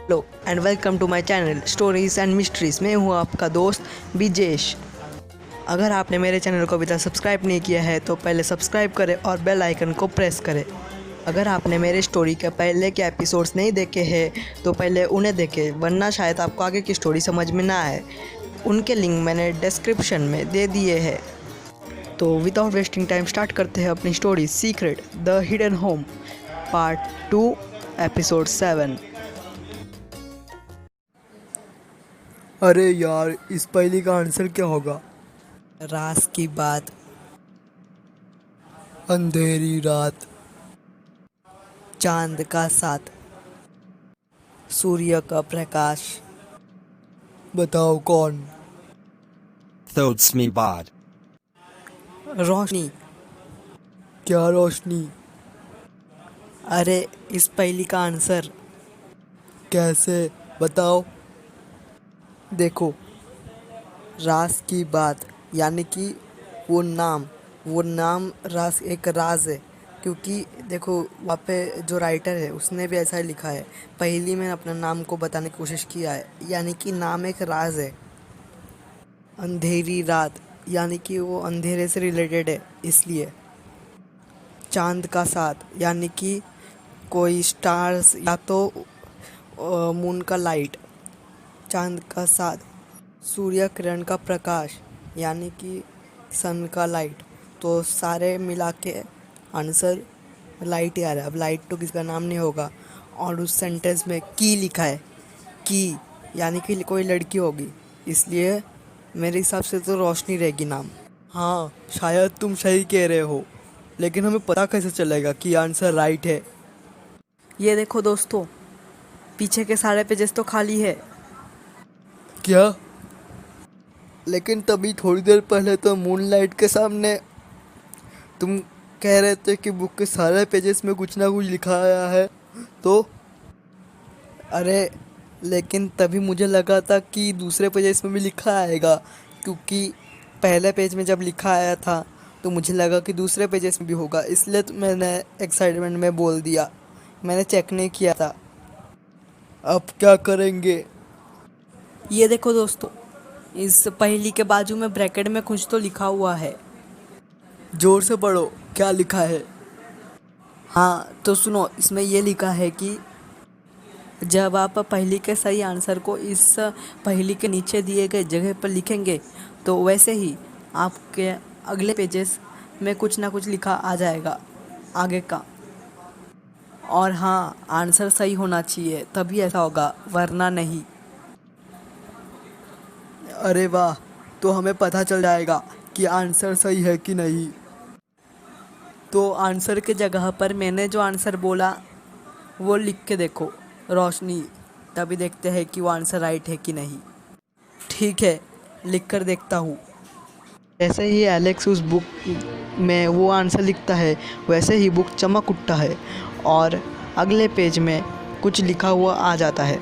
Hello and welcome to my channel stories and mysteries. मैं हूँ आपका दोस्त विजेश। अगर आपने मेरे चैनल को अभी तक सब्सक्राइब नहीं किया है तो पहले सब्सक्राइब करें और बेल आइकन को प्रेस करें। अगर आपने मेरे स्टोरी के पहले के एपिसोड्स नहीं देखे हैं तो पहले उन्हें देखें, वरना शायद आपको आगे की स्टोरी समझ में ना आए। उनके लिंक मैंने डिस्क्रिप्शन में दे दिए हैं। तो विदाउट वेस्टिंग टाइम स्टार्ट करते हैं अपनी story secret the hidden home part 2 episode 7। अरे यार, इस पहेली का आंसर क्या होगा? रास की बात। अंधेरी रात। चांद का साथ। सूर्य का प्रकाश। बताओ कौन? Thoughts me bad. रोशनी। क्या रोशनी? अरे इस पहेली का आंसर। कैसे? बताओ। देखो, रास की बात यानी कि वो नाम रास एक राज है। क्योंकि देखो, वहाँ पे जो राइटर है उसने भी ऐसा ही लिखा है। पहेली में अपना नाम को बताने की कोशिश किया है, यानी कि नाम एक राज है। अंधेरी रात यानी कि वो अंधेरे से रिलेटेड है, इसलिए। चांद का साथ यानी कि कोई स्टार्स या तो मून का लाइट। चांद का साथ। सूर्य किरण का प्रकाश यानी कि सन का लाइट। तो सारे मिला के आंसर लाइट ही आ रहा है। अब लाइट तो किसका नाम नहीं होगा। और उस सेंटेंस में की लिखा है, की यानी कि कोई लड़की होगी, इसलिए मेरे हिसाब से तो रोशनी रहेगी नाम। हाँ, शायद तुम सही कह रहे हो, लेकिन हमें पता कैसे चलेगा कि आंसर राइट है? ये देखो दोस्तों, पीछे के सारे पेजेस तो खाली है। क्या? लेकिन तभी थोड़ी देर पहले तो मूनलाइट के सामने तुम कह रहे थे कि बुक के सारे पेजेस में कुछ ना कुछ लिखा आया है। तो अरे लेकिन तभी मुझे लगा था कि दूसरे पेजेस में भी लिखा आएगा, क्योंकि पहले पेज में जब लिखा आया था तो मुझे लगा कि दूसरे पेजेस में भी होगा, इसलिए तो मैंने एक्साइटमेंट में बोल दिया। मैंने चेक नहीं किया था। अब क्या करेंगे? ये देखो दोस्तों, इस पहेली के बाजू में ब्रैकेट में कुछ तो लिखा हुआ है। जोर से पढ़ो, क्या लिखा है? हाँ तो सुनो, इसमें ये लिखा है कि जब आप पहेली के सही आंसर को इस पहेली के नीचे दिए गए जगह पर लिखेंगे तो वैसे ही आपके अगले पेजेस में कुछ ना कुछ लिखा आ जाएगा आगे का। और हाँ, आंसर सही होना चाहिए तभी ऐसा होगा, वरना नहीं। अरे वाह, तो हमें पता चल जाएगा कि आंसर सही है कि नहीं। तो आंसर के जगह पर मैंने जो आंसर बोला वो लिख के देखो, रोशनी। तभी देखते हैं कि वो आंसर राइट है कि नहीं। ठीक है, लिख कर देखता हूँ। जैसे ही एलेक्स उस बुक में वो आंसर लिखता है वैसे ही बुक चमक उठता है और अगले पेज में कुछ लिखा हुआ आ जाता है।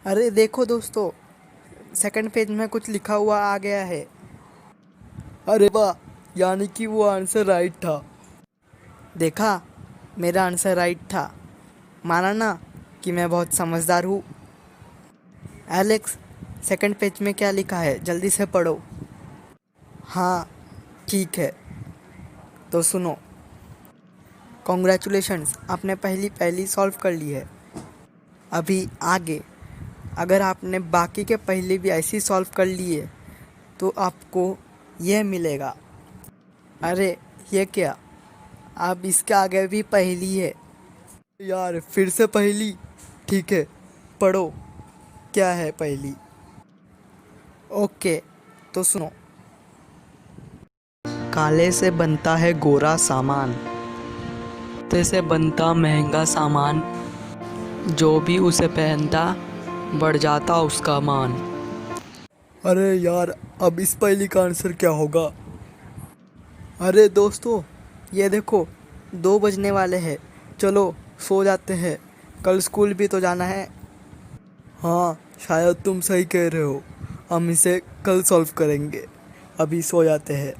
अरे देखो दोस्तों, सेकंड पेज में कुछ लिखा हुआ आ गया है। अरे वाह, यानी कि वो आंसर राइट था। देखा, मेरा आंसर राइट था। माना ना कि मैं बहुत समझदार हूँ। एलेक्स, सेकंड पेज में क्या लिखा है, जल्दी से पढ़ो। हाँ ठीक है, तो सुनो। कॉन्ग्रेचुलेशंस, आपने पहली सॉल्व कर ली है। अभी आगे अगर आपने बाकी के पहले भी ऐसी सॉल्व कर लिए तो आपको यह मिलेगा। अरे ये क्या, अब इसके आगे भी पहेली है। यार, फिर से पहेली? ठीक है, पढ़ो, क्या है पहेली? ओके, तो सुनो। काले से बनता है गोरा सामान, ते से बनता महंगा सामान, जो भी उसे पहनता बढ़ जाता उसका मान। अरे यार, अब इस पहेली का आंसर क्या होगा? अरे दोस्तों, ये देखो, 2 बजने वाले हैं। चलो सो जाते हैं, कल स्कूल भी तो जाना है। हाँ, शायद तुम सही कह रहे हो। हम इसे कल सॉल्व करेंगे। अभी सो जाते हैं।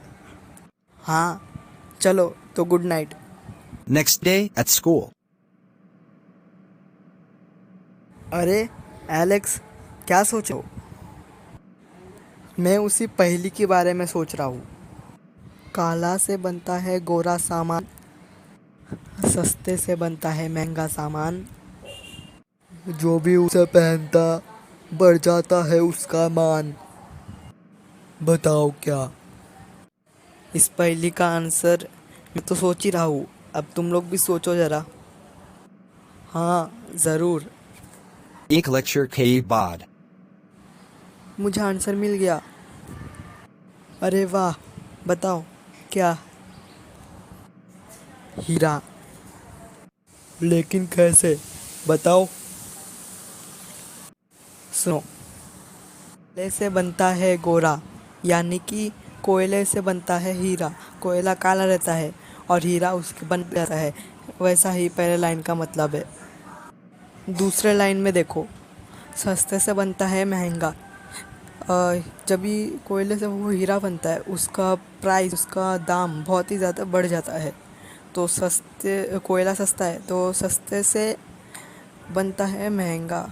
हाँ चलो, तो good night. Next day at school. अरे एलेक्स, क्या सोच रहे हो? मैं उसी पहेली के बारे में सोच रहा हूँ। काला से बनता है गोरा सामान, सस्ते से बनता है महंगा सामान। जो भी उसे पहनता बढ़ जाता है उसका मान। बताओ क्या? इस पहेली का आंसर मैं तो सोच ही रहा हूँ, अब तुम लोग भी सोचो जरा। हाँ ज़रूर, एक lecture के बाद मुझे आंसर मिल गया। अरे वाह, बताओ क्या? हीरा। लेकिन कैसे? बताओ। सुनो, कोयले से बनता है गोरा, यानी कि कोयले से बनता है हीरा। कोयला काला रहता है और हीरा उसके बन जाता है। वैसा ही पहले लाइन का मतलब है। दूसरे लाइन में देखो, सस्ते से बनता है महंगा। जब भी कोयले से वो हीरा बनता है, उसका प्राइस, उसका दाम बहुत ही ज़्यादा बढ़ जाता है। तो सस्ते, कोयला सस्ता है तो सस्ते से बनता है महंगा।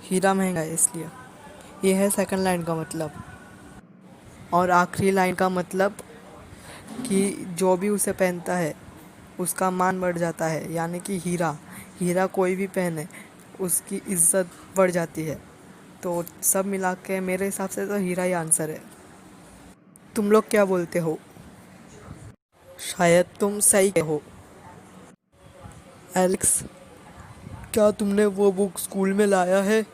हीरा महंगा है इसलिए। ये है सेकंड लाइन का मतलब। और आखिरी लाइन का मतलब कि जो भी उसे पहनता है उसका मान बढ़ जाता है, यानी कि हीरा। हीरा कोई भी पहने उसकी इज्जत बढ़ जाती है। तो सब मिला के मेरे हिसाब से तो हीरा ही आंसर है। तुम लोग क्या बोलते हो? शायद तुम सही हो। एलेक्स, क्या तुमने वो बुक स्कूल में लाया है?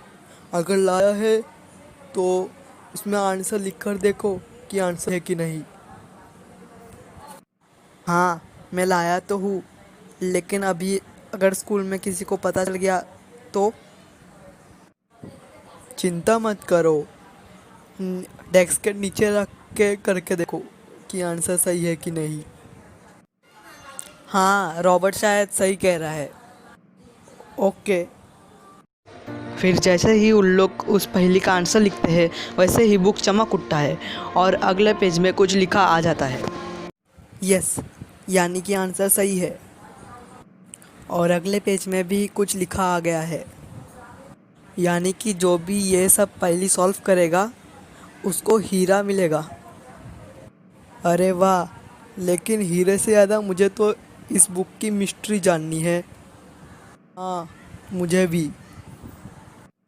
अगर लाया है तो उसमें आंसर लिख कर देखो कि आंसर है कि नहीं। हाँ, मैं लाया तो हूँ, लेकिन अभी अगर स्कूल में किसी को पता चल गया तो? चिंता मत करो, डेस्क के नीचे रख के करके देखो कि आंसर सही है कि नहीं। हाँ, रॉबर्ट शायद सही कह रहा है। ओके। फिर जैसे ही उन लोग उस पहेली का आंसर लिखते हैं, वैसे ही बुक चमक उठता है और अगले पेज में कुछ लिखा आ जाता है। यस, यानी कि आंसर सही है। और अगले पेज में भी कुछ लिखा आ गया है, यानी कि जो भी ये सब पहेली सॉल्व करेगा उसको हीरा मिलेगा। अरे वाह, लेकिन हीरे से ज़्यादा मुझे तो इस बुक की मिस्ट्री जाननी है। हाँ, मुझे भी।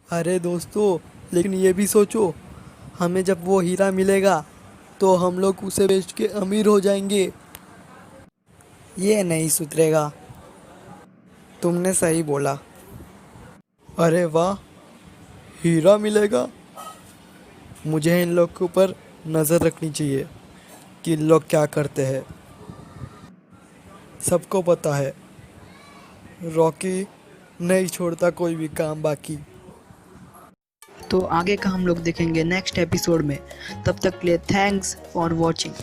अरे दोस्तों, लेकिन ये भी सोचो, हमें जब वो हीरा मिलेगा तो हम लोग उसे बेच के अमीर हो जाएंगे। ये नहीं सुधरेगा। तुमने सही बोला। अरे वाह, हीरा मिलेगा। मुझे इन लोग के ऊपर नज़र रखनी चाहिए कि इन लोग क्या करते हैं। सबको पता है, रॉकी नहीं छोड़ता कोई भी काम बाकी। तो आगे का हम लोग देखेंगे नेक्स्ट एपिसोड में। तब तक के लिए थैंक्स फॉर वॉचिंग।